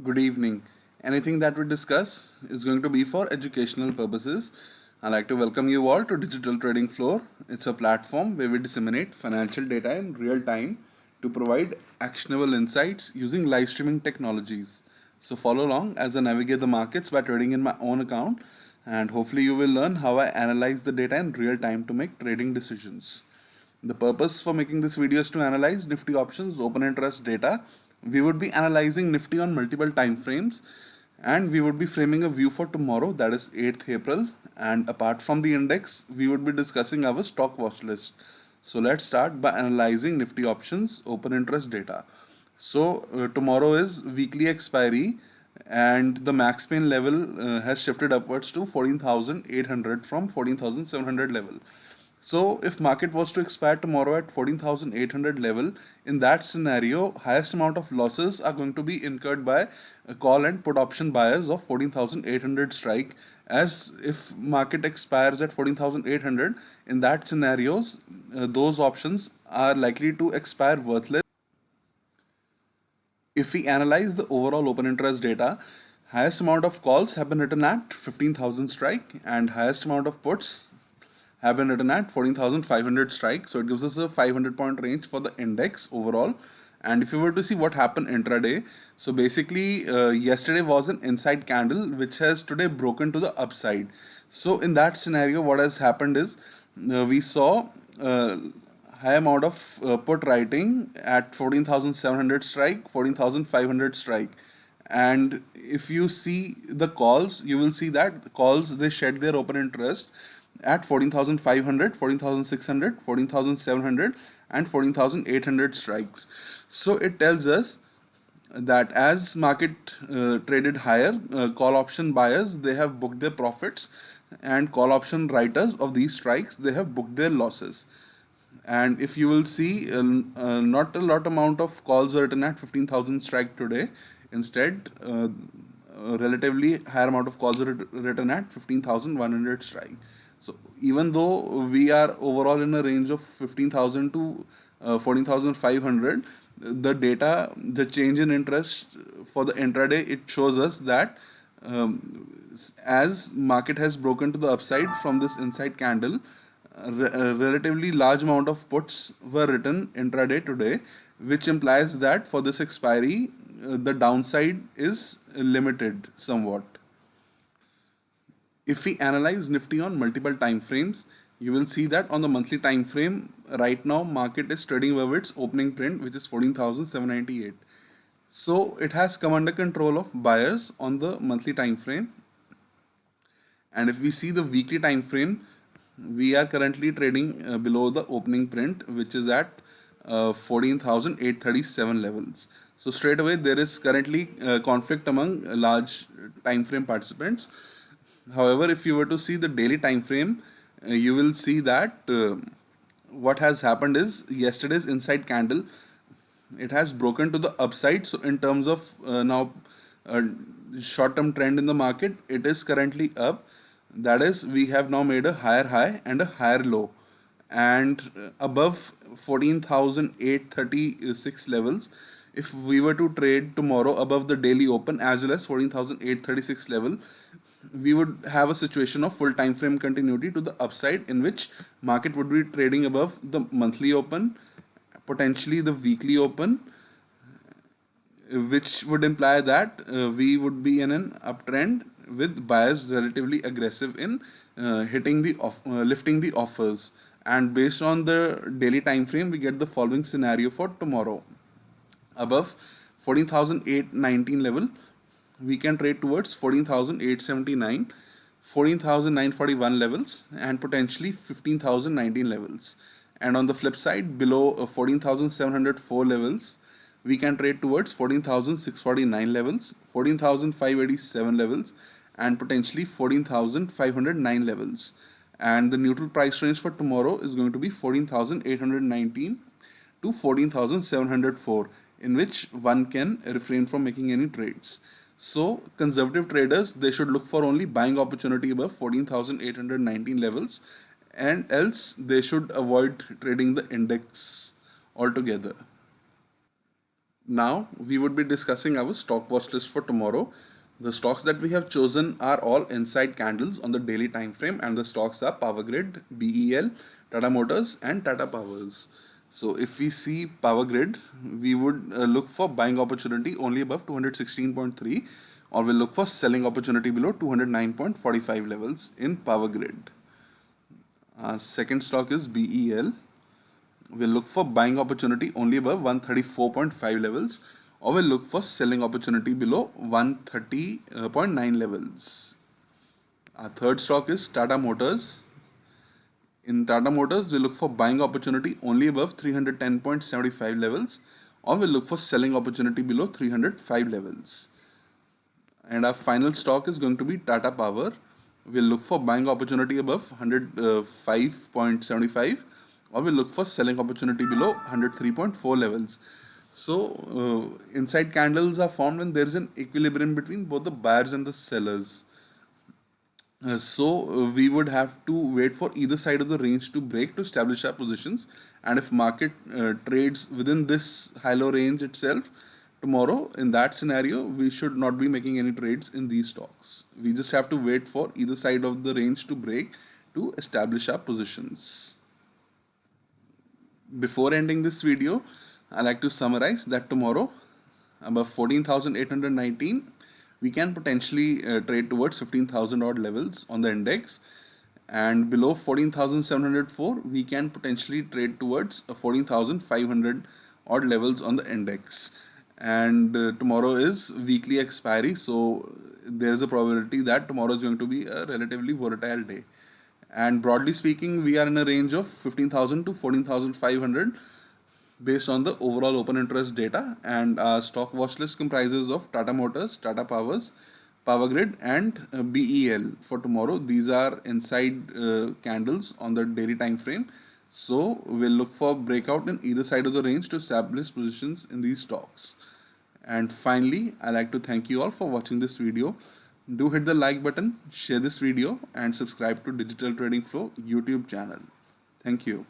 Good evening. Anything that we discuss is going to be for educational purposes. I'd like to welcome you all to Digital Trading Floor. It's a platform where we disseminate financial data in real time to provide actionable insights using live streaming technologies. So follow along as I navigate the markets by trading in my own account, and hopefully you will learn how I analyze the data in real time to make trading decisions. The purpose for making this video is to analyze Nifty options open interest data. We would be analyzing Nifty on multiple time frames, and we would be framing a view for tomorrow, that is 8th April. And apart from the index, we would be discussing our stock watch list. So let's start by analyzing Nifty options open interest data. So tomorrow is weekly expiry, and the max pain level has shifted upwards to 14,800 from 14,700 level. So if market was to expire tomorrow at 14,800 level, in that scenario, highest amount of losses are going to be incurred by call and put option buyers of 14,800 strike. As if market expires at 14,800, in that scenarios, those options are likely to expire worthless. If we analyze the overall open interest data, highest amount of calls have been written at 15,000 strike, and highest amount of puts have been written at 14,500 strike. So it gives us a 500 point range for the index overall. And if you were to see what happened intraday, so basically yesterday was an inside candle which has today broken to the upside. So in that scenario, what has happened is we saw high amount of put writing at 14,700 strike, 14,500 strike. And if you see the calls, you will see that the calls, they shed their open interest at 14,500, 14,600, 14,700, and 14,800 strikes. So it tells us that as market traded higher, call option buyers, they have booked their profits, and call option writers of these strikes, they have booked their losses. And if you will see, not a lot amount of calls were written at 15,000 strike today. Instead, a relatively higher amount of calls are written at 15,100 strike. So even though we are overall in a range of 15,000 to 14,500, the data, the change in interest for the intraday, it shows us that as market has broken to the upside from this inside candle, a relatively large amount of puts were written intraday today, which implies that for this expiry, the downside is limited somewhat. If we analyze Nifty on multiple time frames, you will see that on the monthly time frame, right now market is trading above its opening trend, which is 14,798. So it has come under control of buyers on the monthly time frame. And if we see the weekly time frame, we are currently trading below the opening print, which is at 14,837 levels. So straight away there is currently conflict among large time frame participants. However, if you were to see the daily time frame, you will see that what has happened is yesterday's inside candle, it has broken to the upside. So in terms of now uh, short term trend in the market, it is currently up. That is, we have now made a higher high and a higher low, and above 14,836 levels, if we were to trade tomorrow above the daily open as well as 14,836 level, we would have a situation of full time frame continuity to the upside, in which market would be trading above the monthly open, potentially the weekly open, which would imply that we would be in an uptrend with buyers relatively aggressive in lifting the offers. And based on the daily time frame, we get the following scenario for tomorrow. Above 14,819 level, we can trade towards 14,879, 14,941 levels, and potentially 15,019 levels. And on the flip side, below 14,704 levels, we can trade towards 14,649 levels, 14,587 levels, and potentially 14,509 levels. And the neutral price range for tomorrow is going to be 14,819 to 14,704, in which one can refrain from making any trades. So conservative traders, they should look for only buying opportunity above 14,819 levels, and else they should avoid trading the index altogether. Now we would be discussing our stock watch list for tomorrow. The stocks that we have chosen are all inside candles on the daily time frame, and the stocks are Power Grid, BEL, Tata Motors, and Tata Powers. So if we see Power Grid, we would look for buying opportunity only above 216.3, or we'll look for selling opportunity below 209.45 levels in Power Grid. Second stock is BEL. We'll look for buying opportunity only above 134.5 levels, or we'll look for selling opportunity below 130.9 levels. Our third stock is Tata Motors. In Tata Motors, we look for buying opportunity only above 310.75 levels, or we'll look for selling opportunity below 305 levels. And our final stock is going to be Tata Power. We'll look for buying opportunity above 105.75, or we'll look for selling opportunity below 103.4 levels. So, inside candles are formed when there is an equilibrium between both the buyers and the sellers. So we would have to wait for either side of the range to break to establish our positions. And if market trades within this high-low range itself tomorrow, in that scenario, we should not be making any trades in these stocks. We just have to wait for either side of the range to break to establish our positions. Before ending this video, I like to summarize that tomorrow above 14,819 we can potentially trade towards 15,000 odd levels on the index, and below 14,704 we can potentially trade towards 14,500 odd levels on the index. And tomorrow is weekly expiry, so there is a probability that tomorrow is going to be a relatively volatile day. And broadly speaking, we are in a range of 15,000 to 14,500 based on the overall open interest data, and our stock watch list comprises of Tata Motors, Tata Powers, Power Grid, and BEL for tomorrow. These are inside candles on the daily time frame, so we'll look for breakout in either side of the range to establish positions in these stocks. And finally, I'd like to thank you all for watching this video. Do hit the like button, share this video, and subscribe to Digital Trading Flow YouTube channel. Thank you.